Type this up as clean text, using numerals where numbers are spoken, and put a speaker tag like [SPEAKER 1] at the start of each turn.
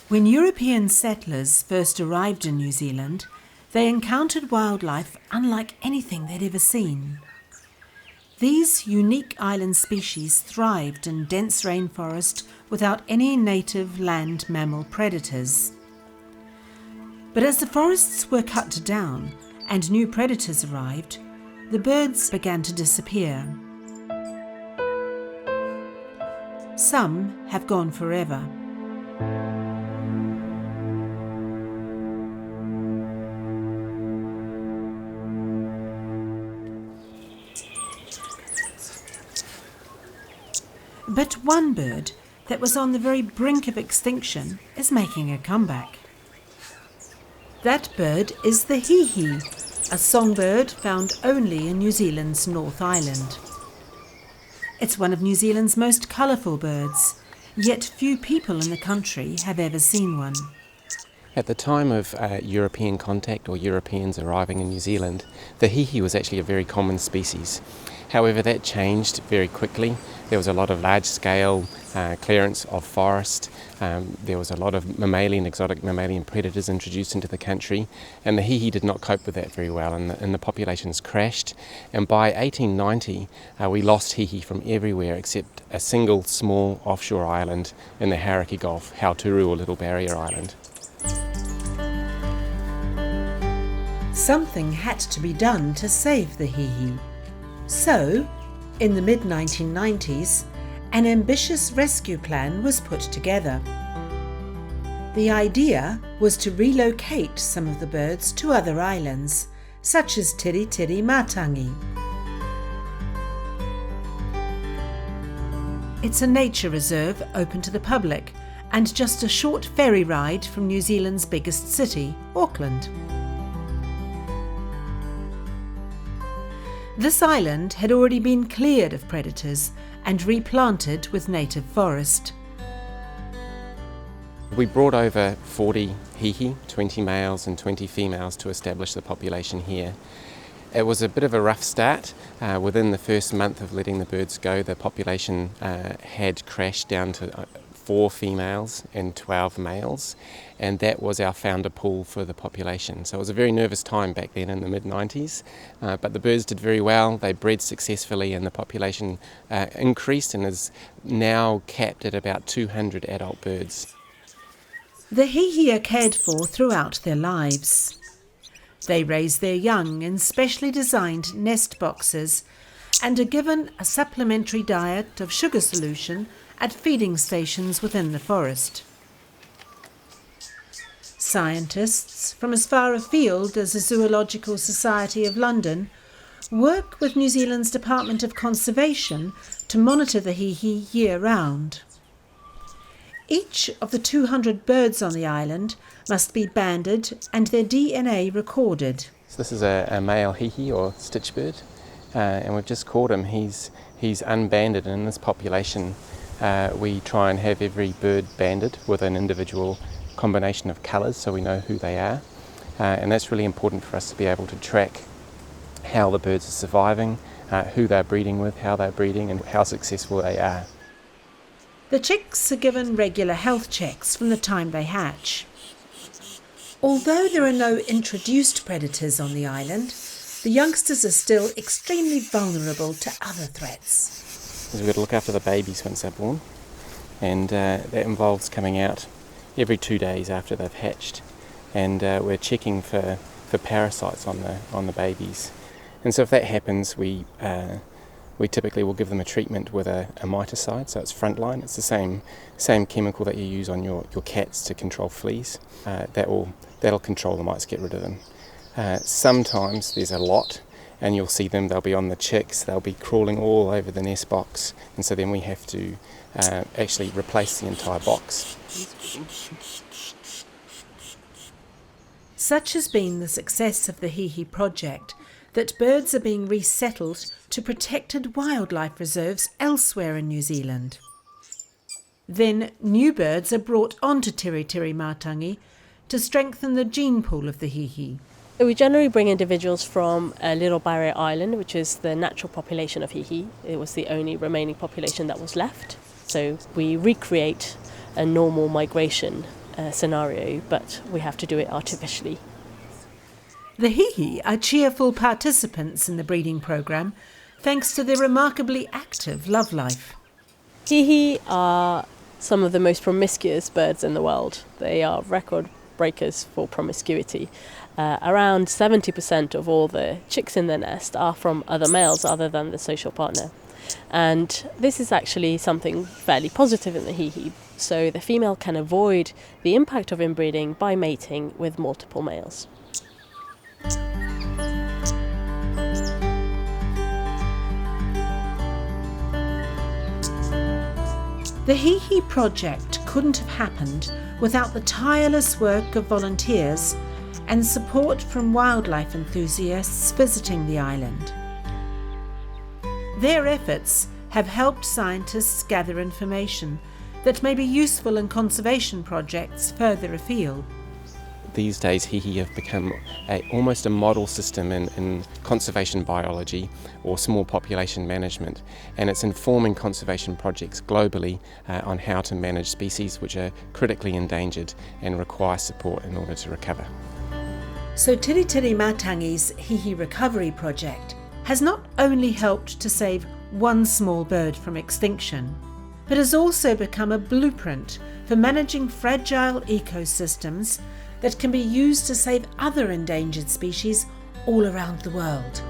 [SPEAKER 1] When European settlers first arrived in New Zealand, they encountered wildlife unlike anything they'd ever seen. These unique island species thrived in dense rainforest without any native land mammal predators. But as the forests were cut down and new predators arrived, the birds began to disappear. Some have gone forever. But one bird that was on the very brink of extinction is making a comeback. That bird is the Hihi, a songbird found only in New Zealand's North Island. It's one of New Zealand's most colourful birds, yet few people in the country have ever seen one.
[SPEAKER 2] At the time of European contact or Europeans arriving in New Zealand, the hihi was actually a very common species. However, that changed very quickly. There was a lot of large-scale clearance of forest. There was a lot of exotic mammalian predators introduced into the country, and the hihi did not cope with that very well, and the populations crashed. And by 1890, we lost hihi from everywhere except a single small offshore island in the Hauraki Gulf, Hauturu, or Little Barrier Island.
[SPEAKER 1] Something had to be done to save the hihi. So, in the mid-1990s, an ambitious rescue plan was put together. The idea was to relocate some of the birds to other islands, such as Tiritiri Matangi. It's a nature reserve open to the public and just a short ferry ride from New Zealand's biggest city, Auckland. This island had already been cleared of predators and replanted with native forest.
[SPEAKER 2] We brought over 40 hihi, 20 males and 20 females, to establish the population here. It was a bit of a rough start. Within the first month of letting the birds go, the population had crashed down to 4 females and 12 males, and that was our founder pool for the population. So it was a very nervous time back then in the mid-90s, but the birds did very well. They bred successfully, and the population increased and is now capped at about 200 adult birds.
[SPEAKER 1] The hihi are cared for throughout their lives. They raise their young in specially designed nest boxes and are given a supplementary diet of sugar solution at feeding stations within the forest. Scientists from as far afield as the Zoological Society of London work with New Zealand's Department of Conservation to monitor the hihi year-round. Each of the 200 birds on the island must be banded and their DNA recorded.
[SPEAKER 2] So this is a male hihi, or stitch bird, and we've just caught him. He's unbanded, and in this population we try and have every bird banded with an individual combination of colours so we know who they are, and that's really important for us to be able to track how the birds are surviving, who they're breeding with, how they're breeding, and how successful they are.
[SPEAKER 1] The chicks are given regular health checks from the time they hatch. Although there are no introduced predators on the island, the youngsters are still extremely vulnerable to other threats.
[SPEAKER 2] We've got to look after the babies once they're born, and that involves coming out every 2 days after they've hatched, and we're checking for parasites on the babies. And so if that happens, we typically will give them a treatment with a miticide, so it's frontline. It's the same chemical that you use on your cats to control fleas. That'll control the mites, get rid of them. Sometimes there's a lot, and you'll see them, they'll be on the chicks, they'll be crawling all over the nest box, and so then we have to actually replace the entire box.
[SPEAKER 1] Such has been the success of the Hihi project that birds are being resettled to protected wildlife reserves elsewhere in New Zealand. Then new birds are brought onto Tiritiri Matangi to strengthen the gene pool of the Hihi.
[SPEAKER 3] We generally bring individuals from Little Barrier Island, which is the natural population of Hihi. It was the only remaining population that was left. So we recreate a normal migration scenario, but we have to do it artificially.
[SPEAKER 1] The Hihi are cheerful participants in the breeding programme thanks to their remarkably active love life.
[SPEAKER 3] Hihi are some of the most promiscuous birds in the world. They are record breakers for promiscuity. Around 70% of all the chicks in their nest are from other males other than the social partner. And this is actually something fairly positive in the Hihi. So the female can avoid the impact of inbreeding by mating with multiple males.
[SPEAKER 1] The Hihi project couldn't have happened without the tireless work of volunteers and support from wildlife enthusiasts visiting the island. Their efforts have helped scientists gather information that may be useful in conservation projects further afield.
[SPEAKER 2] These days, Hihi have become almost a model system in conservation biology or small population management, and it's informing conservation projects globally on how to manage species which are critically endangered and require support in order to recover.
[SPEAKER 1] So Tiritiri Matangi's Hihi Recovery Project has not only helped to save one small bird from extinction, but has also become a blueprint for managing fragile ecosystems that can be used to save other endangered species all around the world.